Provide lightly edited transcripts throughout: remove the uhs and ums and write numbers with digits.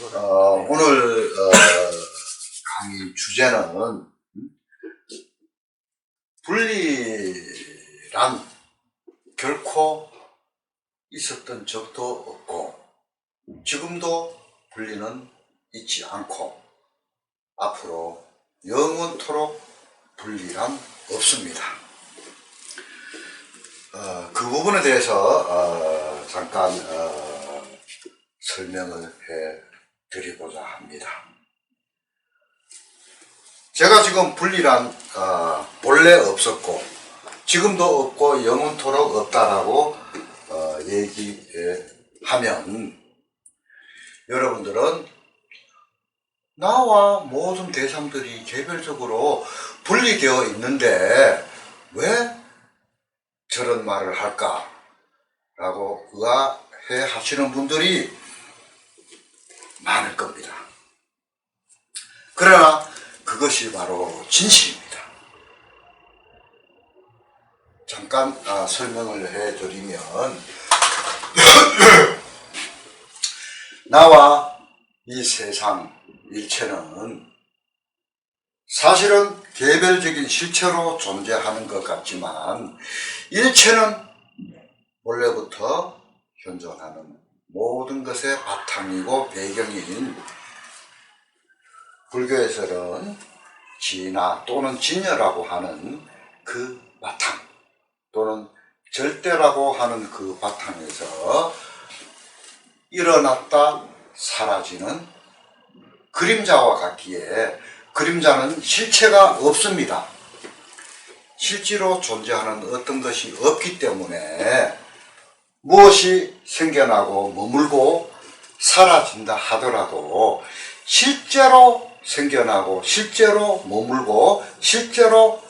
오늘 강의 주제는 분리란 결코 있었던 적도 없고 지금도 분리는 있지 않고 앞으로 영원토록 분리란 없습니다. 그 부분에 대해서 잠깐 설명을 해 드리고자 합니다. 제가 지금 분리란 본래 없었고 지금도 없고 영원토록 없다라고 얘기하면 여러분들은 나와 모든 대상들이 개별적으로 분리되어 있는데 왜 저런 말을 할까? 라고 의아해 하시는 분들이 많을 겁니다. 그러나 그것이 바로 진실입니다. 잠깐 설명을 해드리면 나와 이 세상 일체는 사실은 개별적인 실체로 존재하는 것 같지만 일체는 원래부터 현존하는 모든 것의 바탕이고 배경인 불교에서는 진화 또는 진여라고 하는 그 바탕 또는 절대라고 하는 그 바탕에서 일어났다 사라지는 그림자와 같기에 그림자는 실체가 없습니다. 실제로 존재하는 어떤 것이 없기 때문에 무엇이 생겨나고 머물고 사라진다 하더라도 실제로 생겨나고 실제로 머물고 실제로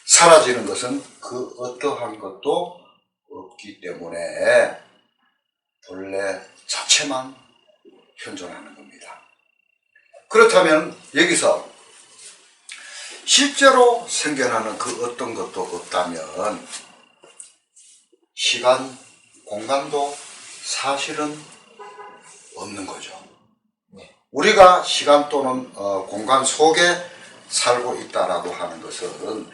사라지는 것은 그 어떠한 것도 없기 때문에 본래 자체만 현존하는 겁니다. 그렇다면 여기서 실제로 생겨나는 그 어떤 것도 없다면 시간, 공간도 사실은 없는 거죠. 우리가 시간 또는 공간 속에 살고 있다라고 하는 것은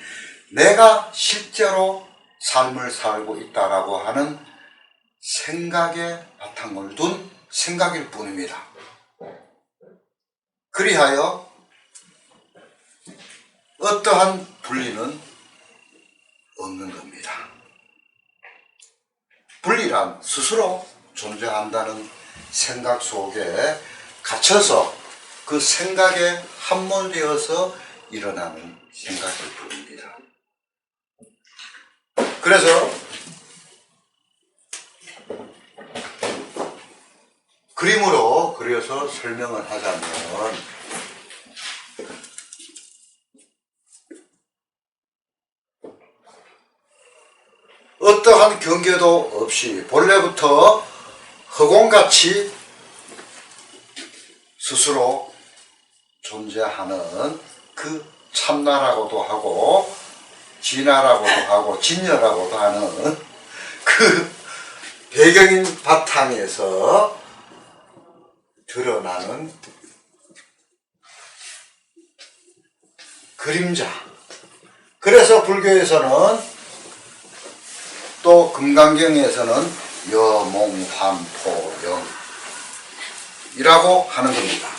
내가 실제로 삶을 살고 있다라고 하는 생각에 바탕을 둔 생각일 뿐입니다. 그리하여 어떠한 분리는 없는 겁니다. 분리란 스스로 존재한다는 생각 속에 갇혀서 그 생각에 함몰되어서 일어나는 생각일 뿐입니다. 그래서 그림으로 그려서 설명을 하자면 어떠한 경계도 없이 본래부터 허공같이 스스로 존재하는 그 참나라고도 하고 진화라고도 하고 진여라고도 하는 그 배경인 바탕에서 드러나는 그림자. 그래서 불교에서는 또 금강경에서는 여몽환포영이라고 하는 겁니다.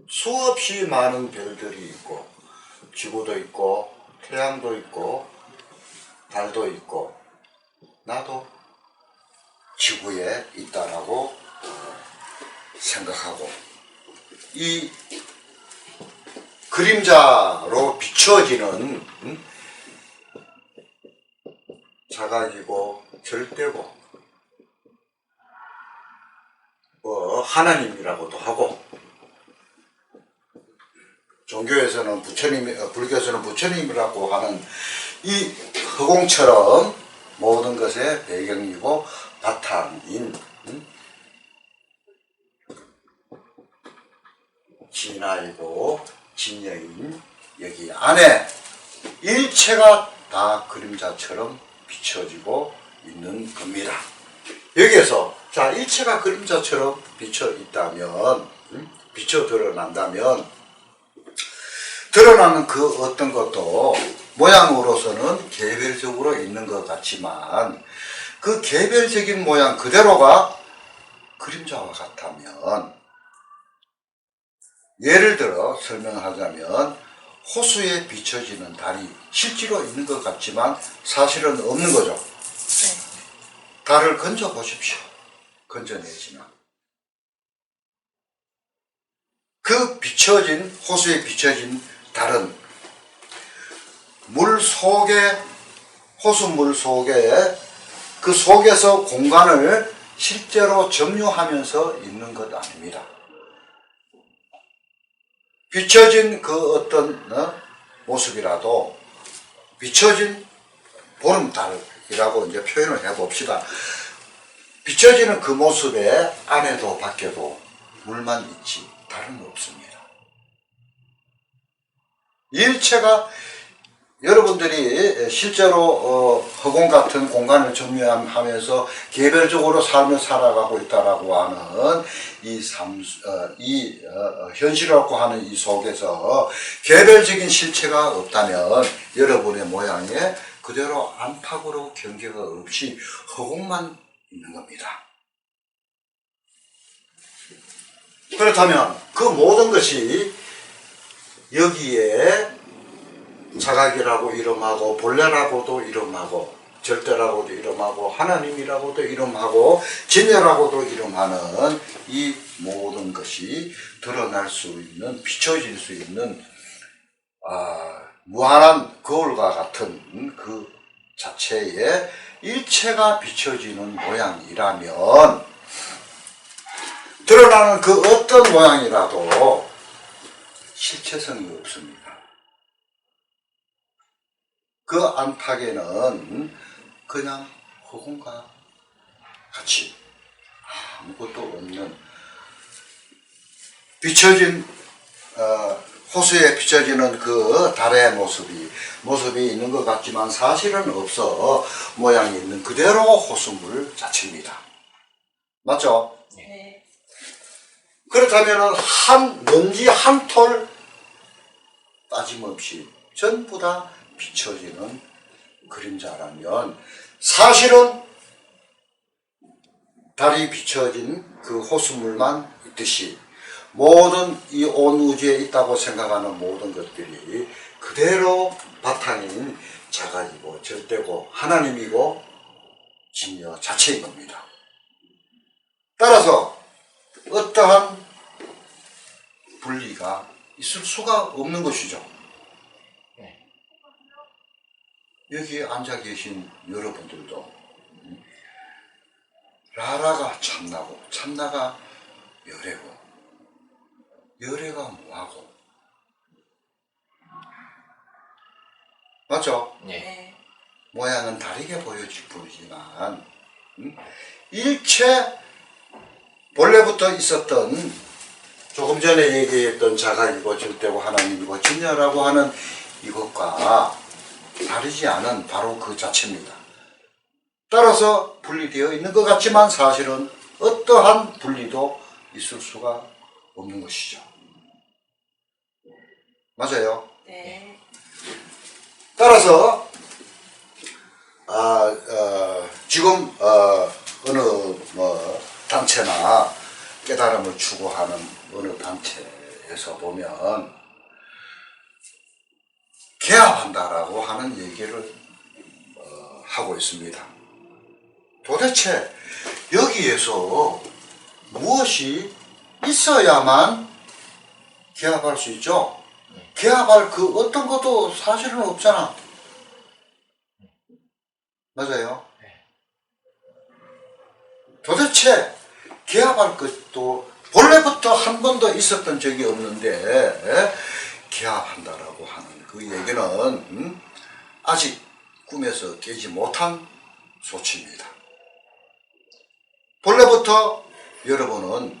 수없이 많은 별들이 있고 지구도 있고 태양도 있고 달도 있고 나도 지구에 있다라고 생각하고 이 그림자로 비춰지는 자각이고 절대고 하나님이라고도 하고 종교에서는 불교에서는 부처님이라고 하는 이 허공처럼 모든 것의 배경이고 바탕인 진화이고 진여인 여기 안에 일체가 다 그림자처럼 비춰지고 있는 겁니다. 여기에서 자 일체가 그림자처럼 비쳐 있다면 비쳐 드러난다면 드러나는 그 어떤 것도 모양으로서는 개별적으로 있는 것 같지만 그 개별적인 모양 그대로가 그림자와 같다면 예를 들어 설명하자면 호수에 비춰지는 달이 실제로 있는 것 같지만 사실은 없는 거죠. 네. 달을 건져 보십시오. 건져내지만 그 비춰진 호수에 비춰진 달은 물 속에 호수물 속에 그 속에서 공간을 실제로 점유하면서 있는 것 아닙니다. 비춰진 그 어떤 모습이라도 비춰진 보름달이라고 이제 표현을 해봅시다. 비춰지는 그 모습에 안에도 밖에도 물만 있지 달은 없습니다. 일체가 여러분들이 실제로 허공 같은 공간을 점유하면서 개별적으로 삶을 살아가고 있다라고 하는 현실이라고 하는 이 속에서 개별적인 실체가 없다면 여러분의 모양에 그대로 안팎으로 경계가 없이 허공만 있는 겁니다. 그렇다면 그 모든 것이 여기에 자각이라고 이름하고 본래라고도 이름하고 절대라고도 이름하고 하나님이라고도 이름하고 진여라고도 이름하는 이 모든 것이 드러날 수 있는 비춰질 수 있는 무한한 거울과 같은 그 자체에 일체가 비춰지는 모양이라면 드러나는 그 어떤 모양이라도 실체성이 없습니다. 그 안팎에는 그냥 허공과 같이 아무것도 없는 비춰진 호수에 비춰지는 그 달의 모습이 있는 것 같지만 사실은 없어 모양이 있는 그대로 호수물 자체입니다. 맞죠? 네. 그렇다면 먼지 한 톨 빠짐없이 전부 다 비춰지는 그림자라면 사실은 달이 비춰진 그 호수물만 있듯이 모든 이 온 우주에 있다고 생각하는 모든 것들이 그대로 바탕인 자각이고 절대고 하나님이고 진여 자체인 겁니다. 따라서 어떠한 분리가 있을 수가 없는 것이죠. 여기 앉아 계신 여러분들도 라라가 참나고 참나가 열애고 열애가 무하고 맞죠? 네. 모양은 다르게 보여질 뿐이지만 일체 본래부터 있었던 조금 전에 얘기했던 자각이고 절대고 하나님이고 진여라고 하는 이것과 다르지 않은 바로 그 자체입니다. 따라서 분리되어 있는 것 같지만 사실은 어떠한 분리도 있을 수가 없는 것이죠. 맞아요? 네. 따라서 지금 어느 단체나 깨달음을 추구하는 어느 단체에서 보면 개합한다라고 하는 얘기를 하고 있습니다. 도대체 여기에서 무엇이 있어야만 개합할 수 있죠? 개합할 그 어떤 것도 사실은 없잖아. 맞아요? 도대체 개합할 것도 본래부터 한 번도 있었던 적이 없는데 개합한다라고 하는 그 얘기는 아직 꿈에서 깨지 못한 소치입니다. 본래부터 여러분은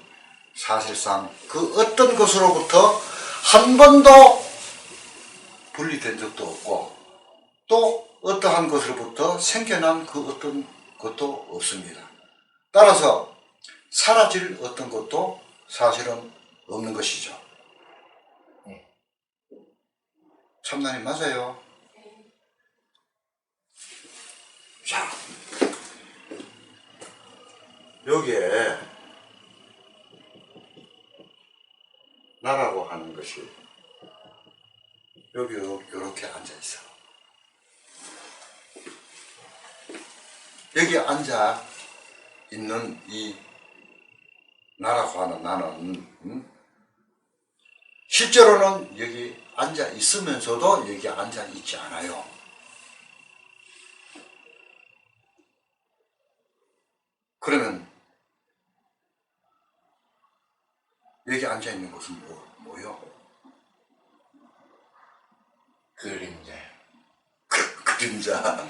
사실상 그 어떤 것으로부터 한 번도 분리된 적도 없고 또 어떠한 것으로부터 생겨난 그 어떤 것도 없습니다. 따라서 사라질 어떤 것도 사실은 없는 것이죠. 참나님 맞아요. 자, 여기에 나라고 하는 것이 여기 이렇게 앉아 있어. 여기 앉아 있는 이 나라고 하는 나는 실제로는 여기 앉아 있으면서도 여기 앉아 있지 않아요. 그러면 여기 앉아 있는 것은 뭐요? 그림자. 그림자.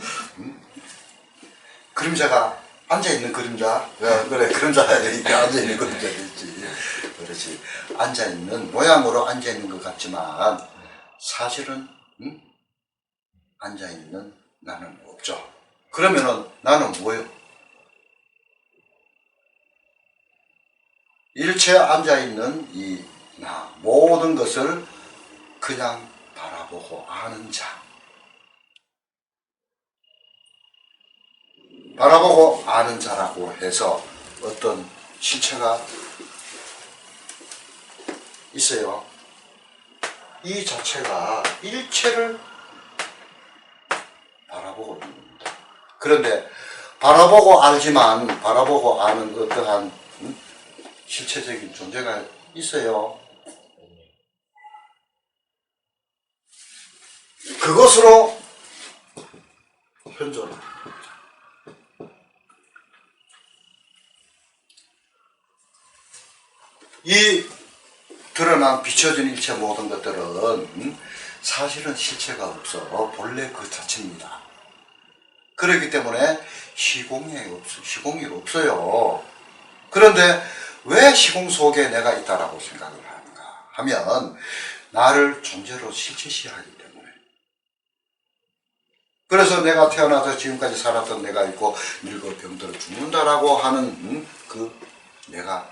그림자가 앉아있는 그림자. 그래, 그림자에 이렇게 앉아있는 그림자가 있지. 그렇지. 앉아있는, 모양으로 앉아있는 것 같지만, 사실은, 앉아있는 나는 없죠. 그러면은 나는 뭐예요? 일체에 앉아있는 이 나, 모든 것을 그냥 바라보고 아는 자. 바라보고 아는 자라고 해서 어떤 실체가 있어요. 이 자체가 일체를 바라보고 있는 겁니다. 그런데 바라보고 알지만 바라보고 아는 어떠한 실체적인 존재가 있어요. 그것으로 현존합니다. 이 드러난 비춰진 일체 모든 것들은 사실은 실체가 없어 본래 그 자체입니다. 그렇기 때문에 시공이 없어요. 그런데 왜 시공 속에 내가 있다라고 생각을 하는가 하면 나를 존재로 실체시하기 때문에. 그래서 내가 태어나서 지금까지 살았던 내가 있고 늙어 병들어 죽는다라고 하는 그 내가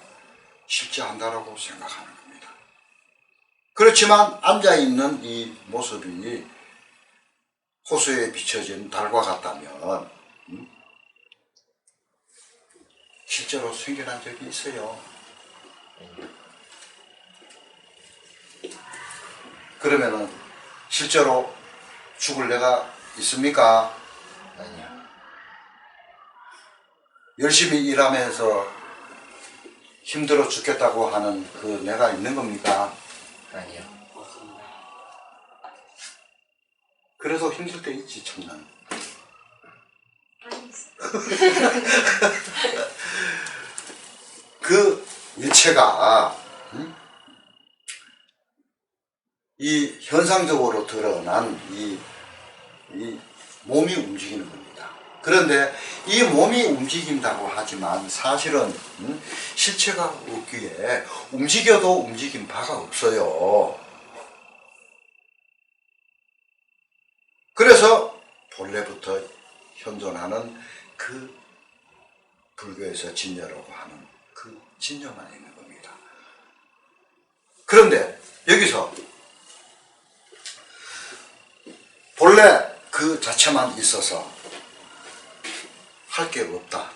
실제한다라고 생각하는 겁니다. 그렇지만 앉아있는 이 모습이 호수에 비춰진 달과 같다면 실제로 생겨난 적이 있어요. 그러면은 실제로 죽을 내가 있습니까? 아니요. 열심히 일하면서 힘들어 죽겠다고 하는 그 내가 있는 겁니까? 아니요. 그래도 힘들 때 있지, 청년. 그 일체가 이 현상적으로 드러난 이 몸이 움직이는 겁니다. 그런데 이 몸이 움직인다고 하지만 사실은 실체가 없기에 움직여도 움직인 바가 없어요. 그래서 본래부터 현존하는 그 불교에서 진여라고 하는 그 진여만 있는 겁니다. 그런데 여기서 본래 그 자체만 있어서 할 게 없다.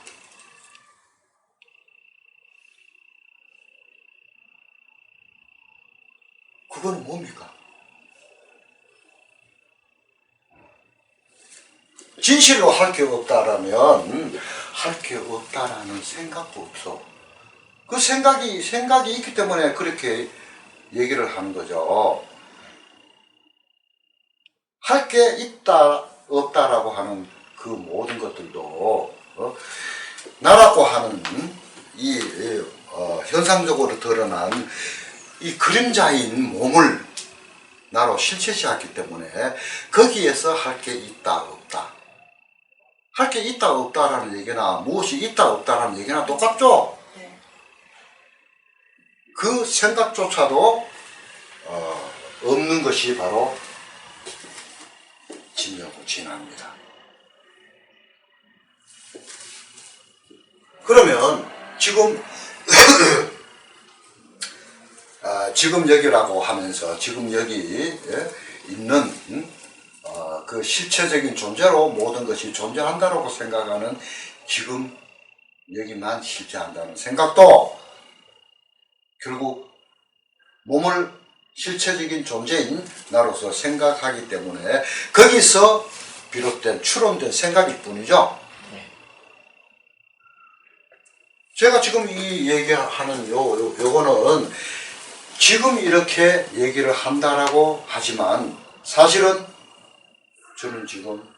그건 뭡니까? 진실로 할 게 없다라면 할 게 없다라는 생각도 없어. 그 생각이 있기 때문에 그렇게 얘기를 하는 거죠. 할 게 있다 없다라고 하는 그 모든 것들도 나라고 하는 이 현상적으로 드러난 이 그림자인 몸을 나로 실체시했기 때문에 거기에서 할 게 있다 없다, 할 게 있다 없다라는 얘기나 무엇이 있다 없다라는 얘기나 똑같죠? 네. 그 생각조차도 없는 것이 바로 진여고 진화입니다. 그러면 지금 지금 여기라고 하면서 지금 여기 있는 그 실체적인 존재로 모든 것이 존재한다고 생각하는 지금 여기만 실체한다는 생각도 결국 몸을 실체적인 존재인 나로서 생각하기 때문에 거기서 비롯된 추론된 생각일 뿐이죠. 네. 제가 지금 이 얘기하는 요거는 지금 이렇게 얘기를 한다라고 하지만 사실은 저는 지금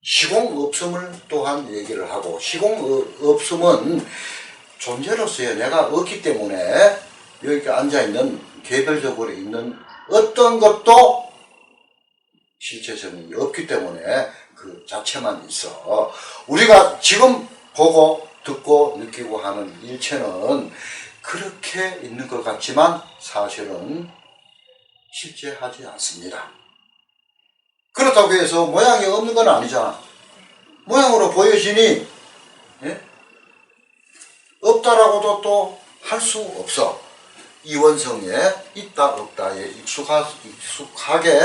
시공 없음을 또한 얘기를 하고, 시공 없음은 존재로서의 내가 없기 때문에 여기 앉아있는 개별적으로 있는 어떤 것도 실체성이 없기 때문에 그 자체만 있어. 우리가 지금 보고 듣고 느끼고 하는 일체는 그렇게 있는 것 같지만 사실은 실제하지 않습니다. 그렇다고 해서 모양이 없는 건 아니잖아. 모양으로 보여지니 없다라고도 또 할 수 없어. 이원성에 있다 없다에 익숙하게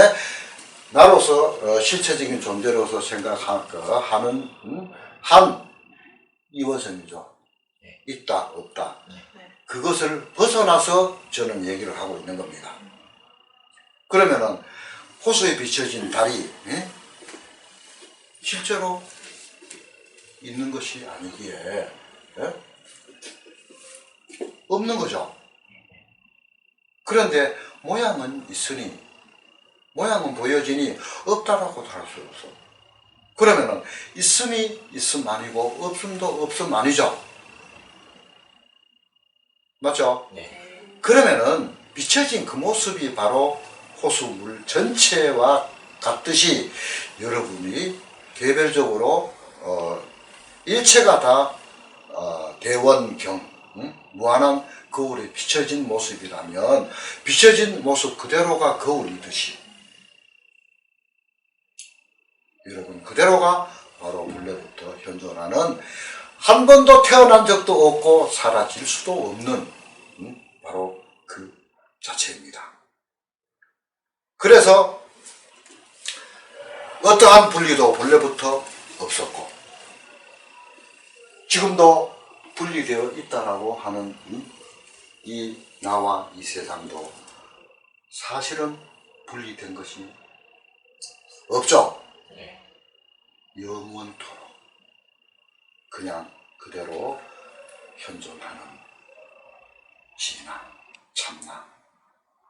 나로서 실체적인 존재로서 생각하는 한 이원성이죠. 있다 없다. 그것을 벗어나서 저는 얘기를 하고 있는 겁니다. 그러면은 호수에 비춰진 달이 실제로 있는 것이 아니기에 없는 거죠. 그런데 모양은 있으니, 모양은 보여지니 없다라고도 할 수 없어. 그러면은 있음이 있음 아니고 없음도 없음 아니죠. 맞죠? 네. 그러면은 비춰진 그 모습이 바로 호수물 전체와 같듯이 여러분이 개별적으로 일체가 다 대원경 무한한 거울에 비춰진 모습이라면 비춰진 모습 그대로가 거울이듯이 여러분 그대로가 바로 원래부터 현존하는 한 번도 태어난 적도 없고 사라질 수도 없는 바로 그 자체입니다. 그래서 어떠한 분리도 본래부터 없었고 지금도 분리되어 있다라고 하는 이 나와 이 세상도 사실은 분리된 것이 없죠. 네. 영원토록 그냥 그대로 현존하는 진화, 참나,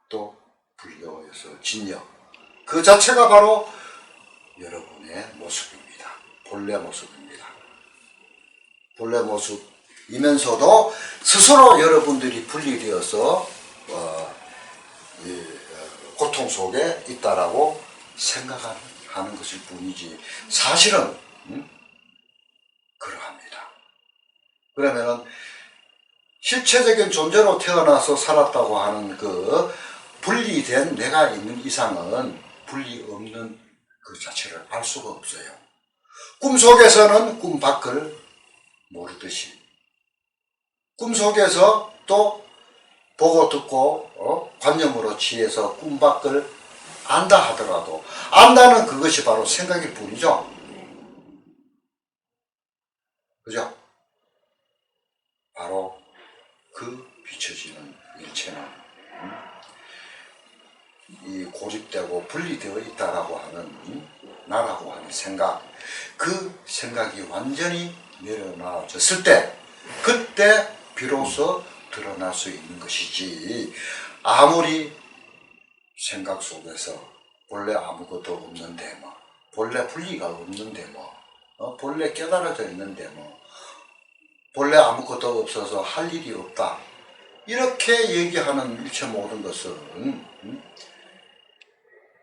또 불교에서 진여, 그 자체가 바로 여러분의 모습입니다. 본래 모습입니다. 본래 모습이면서도 스스로 여러분들이 분리되어서 고통 속에 있다라고 생각하는 것일 뿐이지 사실은 그러합니다. 그러면은 실체적인 존재로 태어나서 살았다고 하는 그 분리된 내가 있는 이상은 분리 없는 그 자체를 알 수가 없어요. 꿈속에서는 꿈 밖을 모르듯이 꿈속에서 또 보고 듣고 관념으로 취해서 꿈 밖을 안다 하더라도 안다는 그것이 바로 생각일 뿐이죠. 그죠? 바로 그 비춰지는 일체는 이 고립되고 분리되어 있다라고 하는 나라고 하는 생각, 그 생각이 완전히 내려놔졌을 때 그때 비로소 드러날 수 있는 것이지 아무리 생각 속에서 본래 아무것도 없는데 뭐 본래 분리가 없는데 뭐 본래 깨달아져 있는데 뭐 본래 아무것도 없어서 할 일이 없다 이렇게 얘기하는 일체 모든 것은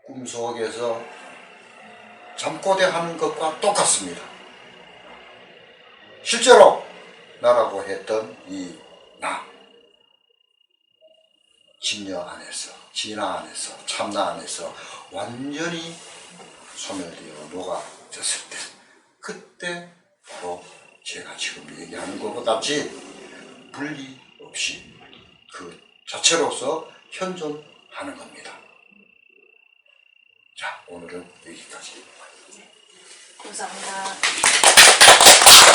꿈속에서 잠꼬대 하는 것과 똑같습니다. 실제로 나라고 했던 이 나, 진여 안에서, 진화 안에서, 참나 안에서 완전히 소멸되어 녹아졌을 때 그때 바로 제가 지금 얘기하는 것 같이 분리 없이 그 자체로서 현존하는 겁니다. 자, 오늘은 여기까지. 감사합니다.